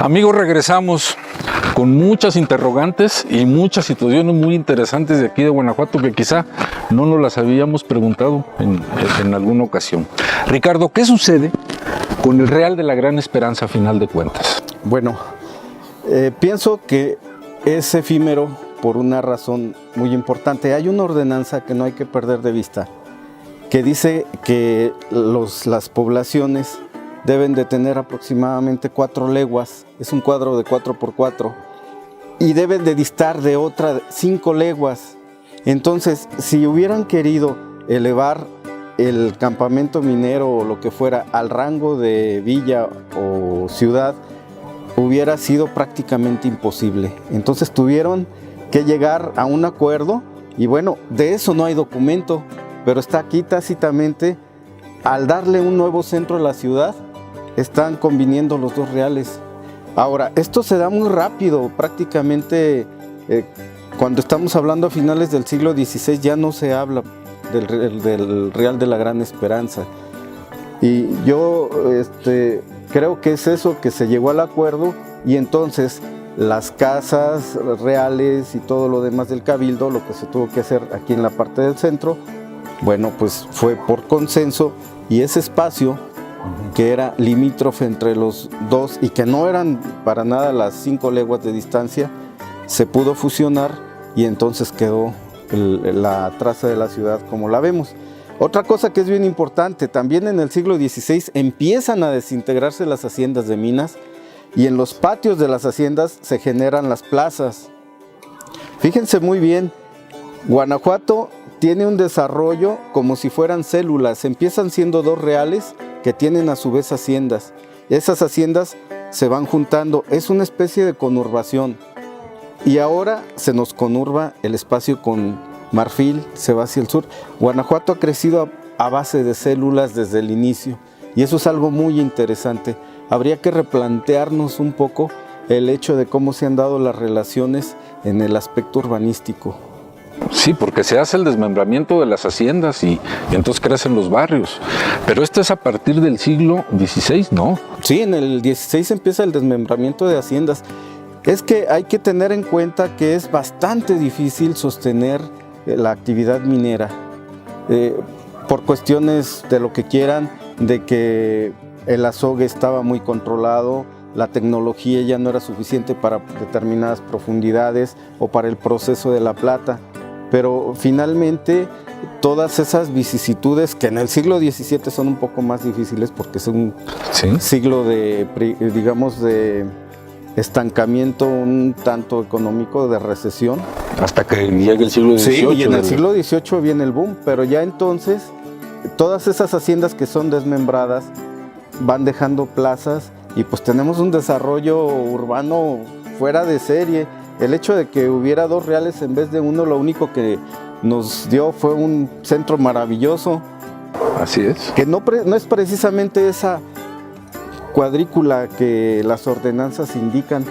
Amigos, regresamos con muchas interrogantes y muchas situaciones muy interesantes de aquí de Guanajuato que quizá no nos las habíamos preguntado en alguna ocasión. Ricardo, ¿qué sucede con el Real de la Gran Esperanza a final de cuentas? Bueno, pienso que es efímero por una razón muy importante. Hay una ordenanza que no hay que perder de vista, que dice que las poblaciones deben de tener aproximadamente 4 leguas, es un cuadro de 4x4, y deben de distar de otra 5 leguas. Entonces, si hubieran querido elevar el campamento minero o lo que fuera al rango de villa o ciudad, hubiera sido prácticamente imposible. Entonces tuvieron que llegar a un acuerdo y bueno, de eso no hay documento, pero está aquí tácitamente. Al darle un nuevo centro a la ciudad, están conviniendo los 2 reales. Ahora, esto se da muy rápido, prácticamente cuando estamos hablando a finales del siglo XVI ya no se habla del Real de la Gran Esperanza. Y yo creo que es eso, que se llegó al acuerdo y entonces las casas reales y todo lo demás del cabildo, lo que se tuvo que hacer aquí en la parte del centro, bueno, pues fue por consenso, y ese espacio que era limítrofe entre los 2 y que no eran para nada las 5 leguas de distancia, se pudo fusionar y entonces quedó la traza de la ciudad como la vemos. Otra cosa que es bien importante, también en el siglo XVI empiezan a desintegrarse las haciendas de minas y en los patios de las haciendas se generan las plazas. Fíjense muy bien, Guanajuato tiene un desarrollo como si fueran células, empiezan siendo 2 reales que tienen a su vez haciendas. Esas haciendas se van juntando, es una especie de conurbación. Y ahora se nos conurba el espacio con Marfil, se va hacia el sur. Guanajuato ha crecido a base de células desde el inicio y eso es algo muy interesante. Habría que replantearnos un poco el hecho de cómo se han dado las relaciones en el aspecto urbanístico. Sí, porque se hace el desmembramiento de las haciendas y entonces crecen los barrios. Pero esto es a partir del siglo XVI, ¿no? Sí, en el XVI empieza el desmembramiento de haciendas. Es que hay que tener en cuenta que es bastante difícil sostener la actividad minera por cuestiones de lo que quieran, de que el azogue estaba muy controlado, la tecnología ya no era suficiente para determinadas profundidades o para el proceso de la plata. Pero finalmente todas esas vicisitudes que en el siglo XVII son un poco más difíciles porque es un siglo de, digamos, de estancamiento un tanto económico, de recesión. Hasta que llegue el siglo XVIII. Sí, y en el siglo XVIII viene el boom, pero ya entonces todas esas haciendas que son desmembradas van dejando plazas y pues tenemos un desarrollo urbano fuera de serie. El hecho de que hubiera 2 reales en vez de 1, lo único que nos dio fue un centro maravilloso. Así es. Que no es precisamente esa cuadrícula que las ordenanzas indican,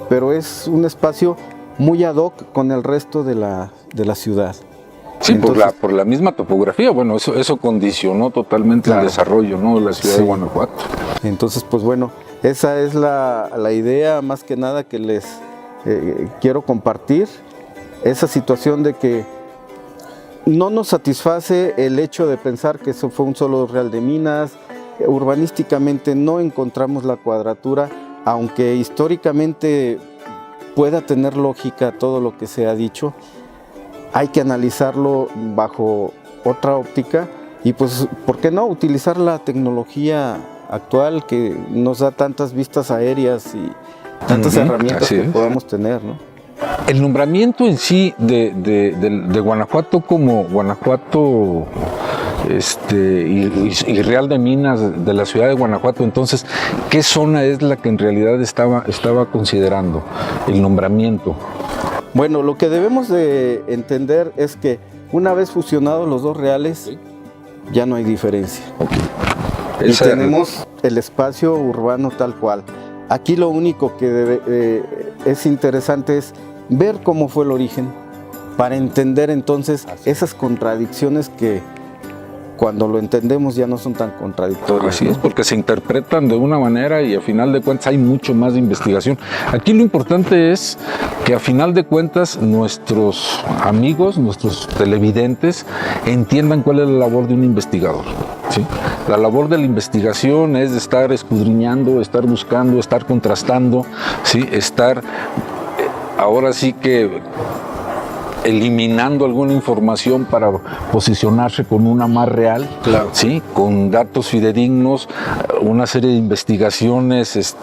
pero es un espacio muy ad hoc con el resto de la ciudad. Sí, entonces, por la misma topografía, bueno, eso condicionó totalmente el desarrollo, ¿no?, de la ciudad de Guanajuato. Entonces, pues bueno, esa es la idea más que nada que les quiero compartir, esa situación de que no nos satisface el hecho de pensar que eso fue un solo real de minas. Urbanísticamente no encontramos la cuadratura, aunque históricamente pueda tener lógica todo lo que se ha dicho. Hay que analizarlo bajo otra óptica y pues, ¿por qué no utilizar la tecnología actual que nos da tantas vistas aéreas y tantas herramientas que podamos tener, ¿no? El nombramiento en sí de Guanajuato como Guanajuato y Real de Minas de la ciudad de Guanajuato, entonces, ¿qué zona es la que en realidad estaba considerando el nombramiento? Bueno, lo que debemos de entender es que una vez fusionados los 2 reales, ya no hay diferencia. Y tenemos el espacio urbano tal cual. Aquí lo único que es interesante es ver cómo fue el origen, para entender entonces esas contradicciones que cuando lo entendemos ya no son tan contradictorios. Así es, porque se interpretan de una manera y a final de cuentas hay mucho más de investigación. Aquí lo importante es que a final de cuentas nuestros amigos, nuestros televidentes entiendan cuál es la labor de un investigador. ¿Sí? La labor de la investigación es de estar escudriñando, estar buscando, estar contrastando, ¿sí? Estar ahora sí que eliminando alguna información para posicionarse con una más real, Claro. ¿sí? Con datos fidedignos, una serie de investigaciones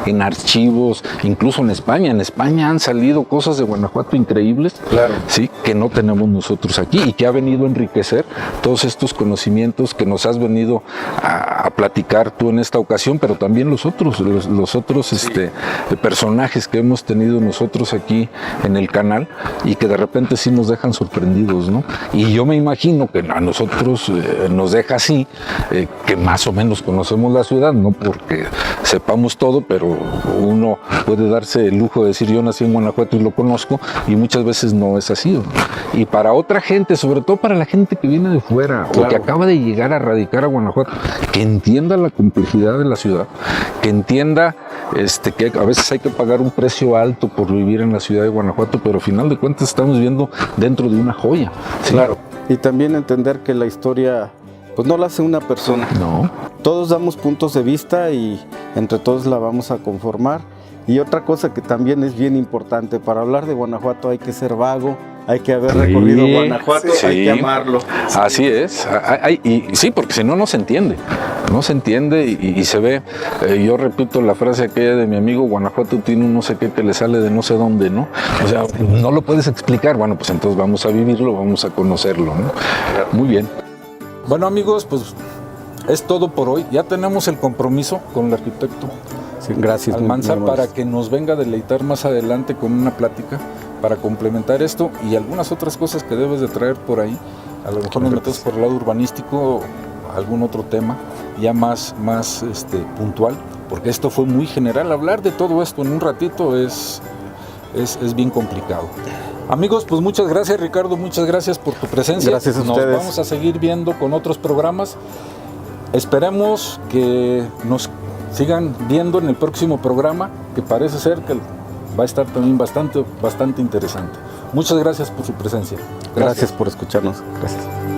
en archivos, incluso en España. En España han salido cosas de Guanajuato increíbles, Claro. ¿sí? Que no tenemos nosotros aquí y que ha venido a enriquecer todos estos conocimientos que nos has venido a platicar tú en esta ocasión, pero también los otros personajes que hemos tenido nosotros aquí en el canal y que de repente sí nos dejan sorprendidos, ¿no? Y yo me imagino que a nosotros nos deja así, que más o menos conocemos la ciudad, no porque sepamos todo, pero uno puede darse el lujo de decir yo nací en Guanajuato y lo conozco, y muchas veces no es así, ¿no? Y para otra gente, sobre todo para la gente que viene de fuera, Claro. o que acaba de llegar a radicar a Guanajuato, que entienda la complejidad de la ciudad, que entienda que a veces hay que pagar un precio alto por vivir en la ciudad de Guanajuato, pero al final de cuentas estamos viendo dentro de una joya. ¿Sí? Claro. Y también entender que la historia, pues no la hace una persona. No. Todos damos puntos de vista y entre todos la vamos a conformar. Y otra cosa que también es bien importante, para hablar de Guanajuato hay que ser vago, hay que haber recorrido Guanajuato, sí. hay que amarlo. Así es. Y sí, porque si no, no se entiende. No se entiende y se ve. Yo repito la frase aquella de mi amigo: Guanajuato tiene un no sé qué que le sale de no sé dónde, ¿no? O sea, no lo puedes explicar. Bueno, pues entonces vamos a vivirlo, vamos a conocerlo, ¿no? Muy bien. Bueno, amigos, pues es todo por hoy. Ya tenemos el compromiso con el arquitecto Sí, gracias. Almanzar muy para modesto. que nos venga a deleitar más adelante con una plática para complementar esto y algunas otras cosas que debes de traer por ahí. A lo mejor nos metemos por el lado urbanístico, algún otro tema ya más puntual, porque esto fue muy general. Hablar de todo esto en un ratito es bien complicado. Amigos, pues muchas gracias, Ricardo, muchas gracias por tu presencia. Gracias a Nos ustedes. vamos a seguir viendo con otros programas. Esperemos que nos sigan viendo en el próximo programa, que parece ser que va a estar también bastante interesante. Muchas gracias por su presencia. Gracias por escucharnos. Gracias.